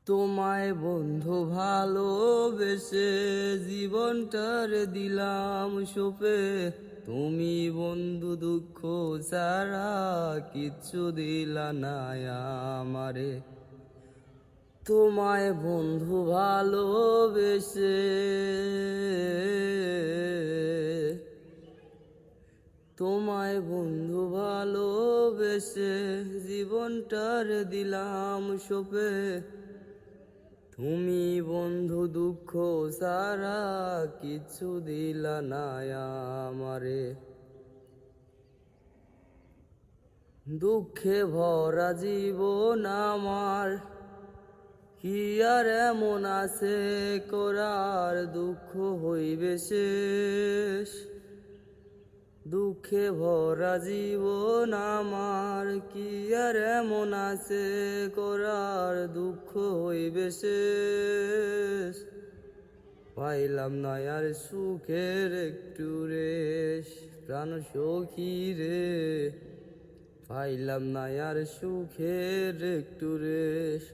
তোমায় বন্ধু ভালোবেসে জীবনটার দিলাম সঁপে, তুমি বন্ধু দুঃখ ছাড়া কিচ্ছু দিলা না আমারে। তোমায় বন্ধু ভালোবেসে, তোমায় বন্ধু ভালোবেসে জীবনটার দিলাম সঁপে, তুমি বন্ধু দুঃখ সারা কিছু দিলা না আমারে। দুঃখে ভরা জীবন আমার, কি আর এমন আছে করার, দুঃখ হইবে শেষ। দুঃখে ভরা জীবন আমার, কি আর এমন আছে করার, দুঃখ হইবে শেষ। পাইলাম না আর সুখের একটু রেশ, প্রাণ সখী রে, পাইলাম না আর সুখের একটু রেশ।